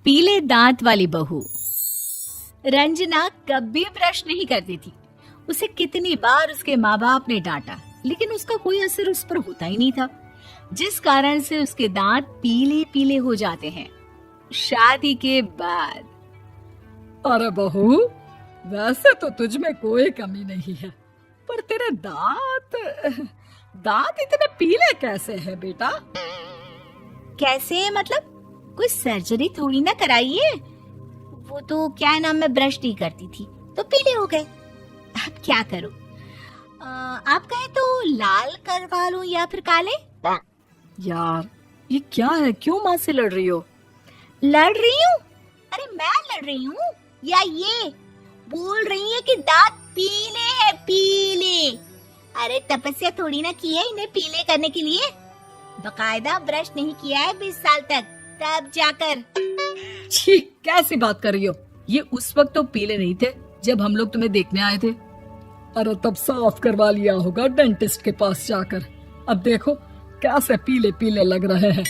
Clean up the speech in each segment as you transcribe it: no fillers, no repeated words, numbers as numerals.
पीले दांत वाली बहू। रंजना कभी ब्रश नहीं करती थी। उसे कितनी बार उसके माँ बाप ने डांटा, लेकिन उसका कोई असर उस पर होता ही नहीं था, जिस कारण से उसके दांत पीले पीले हो जाते हैं। शादी के बाद अरे बहू, वैसे तो तुझ में कोई कमी नहीं है, पर तेरे दांत दांत इतने पीले कैसे हैं बेटा? कैसे मतलब? कोई सर्जरी थोड़ी ना कराइए। वो तो क्या नाम, मैं ब्रश नहीं करती थी तो पीले हो गए। अब क्या करूं? आप कहें तो लाल करवा लूं या फिर काले? यार ये क्या है, क्यों माँ से लड़ रही हो? लड़ रही हूँ? अरे मैं लड़ रही हूँ या ये बोल रही है कि दांत पीले हैं, पीले। अरे तपस्या थोड़ी ना की है इन्हें पीले करने के लिए। बकायदा ब्रश नहीं किया है 20 साल तक, तब जाकर। छी, कैसी बात कर रही हो? ये उस वक्त तो पीले नहीं थे जब हम लोग तुम्हें देखने आए थे। अरे तब साफ करवा लिया होगा डेंटिस्ट के पास जाकर। अब देखो कैसे पीले पीले लग रहे हैं।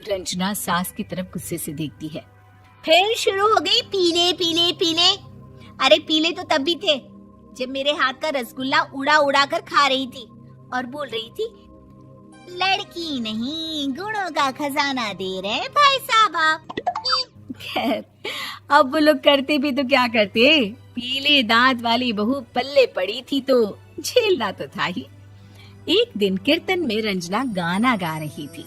रंजना सास की तरफ गुस्से से देखती है। फिर शुरू हो गई पीले पीले पीले। अरे पीले तो तब भी थे जब मेरे हाथ का रसगुल्ला उड़ा उड़ा कर खा रही थी और बोल रही थी, लड़की नहीं गुणों का खजाना दे रहे भाई साहब आप। खैर, अब वो लोग करते भी तो क्या करते, पीले दांत वाली बहू पल्ले पड़ी थी तो झेलना तो था ही। एक दिन कीर्तन में रंजना गाना गा रही थी।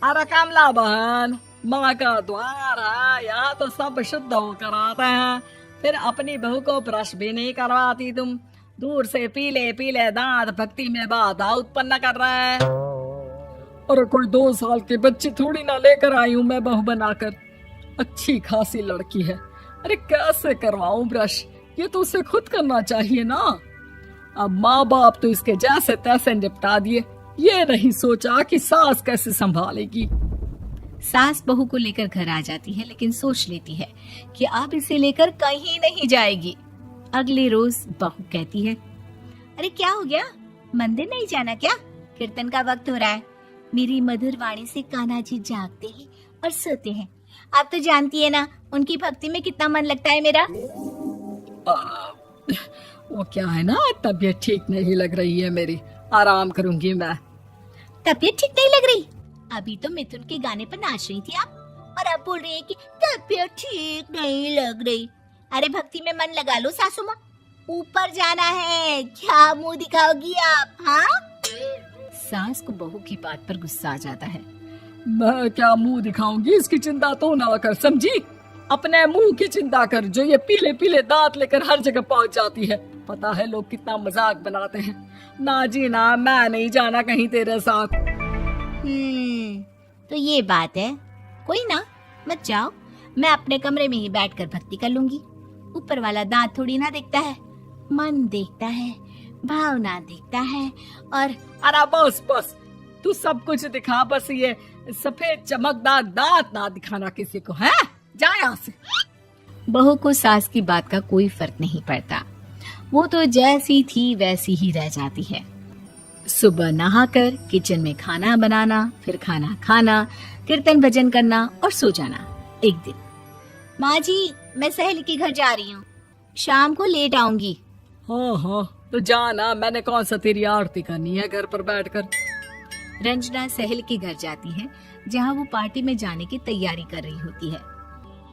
अरे कमला बहन, माँ का द्वार है, यहाँ तो सब शुद्ध होकर आते हैं, फिर अपनी बहू को ब्रश भी नहीं करवाती तुम। दूर से पीले पीले दांत भक्ति में बाधा उत्पन्न कर रहे हैं। अरे कोई 2 साल के बच्ची थोड़ी ना लेकर आई हूँ मैं बहू बनाकर। अच्छी खासी लड़की है, अरे कैसे करवाऊं ब्रश? ये तो उसे खुद करना चाहिए ना। अब माँ बाप तो इसके जैसे तैसे निपटा दिए, ये नहीं सोचा कि सास कैसे संभालेगी। सास बहू को लेकर घर आ जाती है, लेकिन सोच लेती है कि अब इसे लेकर कहीं नहीं जाएगी। अगले रोज बहू कहती है, अरे क्या हो गया, मंदिर नहीं जाना क्या? कीर्तन का वक्त हो रहा है। मेरी मधुर वाणी से कान्हा जी जागते हैं और सोते हैं। आप तो जानती है ना उनकी भक्ति में कितना मन लगता है मेरा। वो क्या है ना, तबीयत ठीक नहीं लग रही है मेरी, आराम करूंगी मैं। तबीयत ठीक नहीं लग रही? अभी तो मिथुन के गाने पर नाच रही थी आप, और अब बोल रही है कि तबीयत ठीक नहीं लग रही। अरे भक्ति में मन लगा लो सासू माँ, ऊपर जाना है, क्या मुंह दिखाओगी आप? हाँ? सास को बहू की बात पर गुस्सा आ जाता है। मैं क्या मुंह दिखाऊंगी, इसकी चिंता तो ना कर, समझी? अपने मुंह की चिंता कर, जो ये पीले पीले दांत लेकर हर जगह पहुंच जाती है। पता है लोग कितना मजाक बनाते हैं। ना जी ना, मैं नहीं जाना कहीं तेरे साथ। तो ये बात है। कोई ना, मत जाओ, मैं अपने कमरे में ही बैठकर भक्ति कर लूंगी। ऊपर वाला दांत थोड़ी ना देखता है, मन देखता है, भावना देखता है। और अरे बस बस, तू सब कुछ दिखा, बस ये सफेद चमकदार दांत ना दिखाना किसी को, है? जा यहाँ से। बहू को सास की बात का कोई फर्क नहीं पड़ता, वो तो जैसी थी वैसी ही रह जाती है। सुबह नहाकर किचन में खाना बनाना, फिर खाना खाना, कीर्तन भजन करना और सो जाना। एक दिन, माँ जी मैं सहेली के घर जा रही हूँ, शाम को लेट आऊंगी। हाँ हाँ, तो जाना, मैंने कौन सा तेरी आरती करनी है घर पर बैठकर। रंजना सहेली के घर जाती है, जहाँ वो पार्टी में जाने की तैयारी कर रही होती है।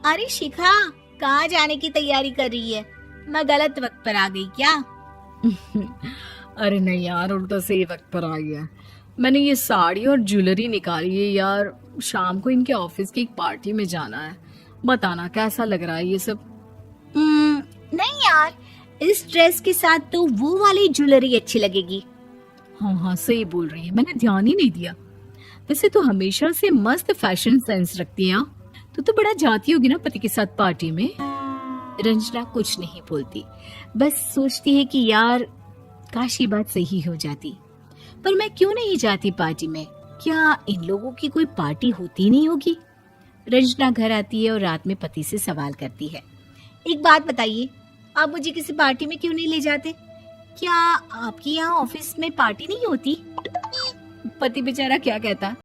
अरे शिखा, कहाँ जाने की तैयारी कर रही है? मैं गलत वक्त पर आ गई क्या? अरे नहीं यार, उल्टा सही वक्त पर आ गया। मैंने ये साड़ी और ज्वेलरी निकाली है यार, शाम को इनके ऑफिस की एक पार्टी में जाना है। बताना कैसा लग रहा है ये सब? नहीं यार, इस ड्रेस के साथ तो वो वाली ज्वेलरी अच्छी लगेगी। हाँ हाँ सही बोल रही है, मैंने ध्यान ही नहीं दिया। वैसे तो हमेशा से मस्त फैशन सेंस रखती है। तो बड़ा जाती होगी ना पति के साथ पार्टी में। रंजना कुछ नहीं बोलती, बस सोचती है कि यार काश ये बात सही हो जाती। पर मैं क्यों नहीं जाती पार्टी में? क्या इन लोगों की कोई पार्टी होती नहीं होगी? रंजना घर आती है और रात में पति से सवाल करती है, एक बात बताइए, आप मुझे किसी पार्टी में क्यों नहीं ले जाते? क्या आपकी यहाँ ऑफिस में पार्टी नहीं होती? पति बेचारा क्या कहता,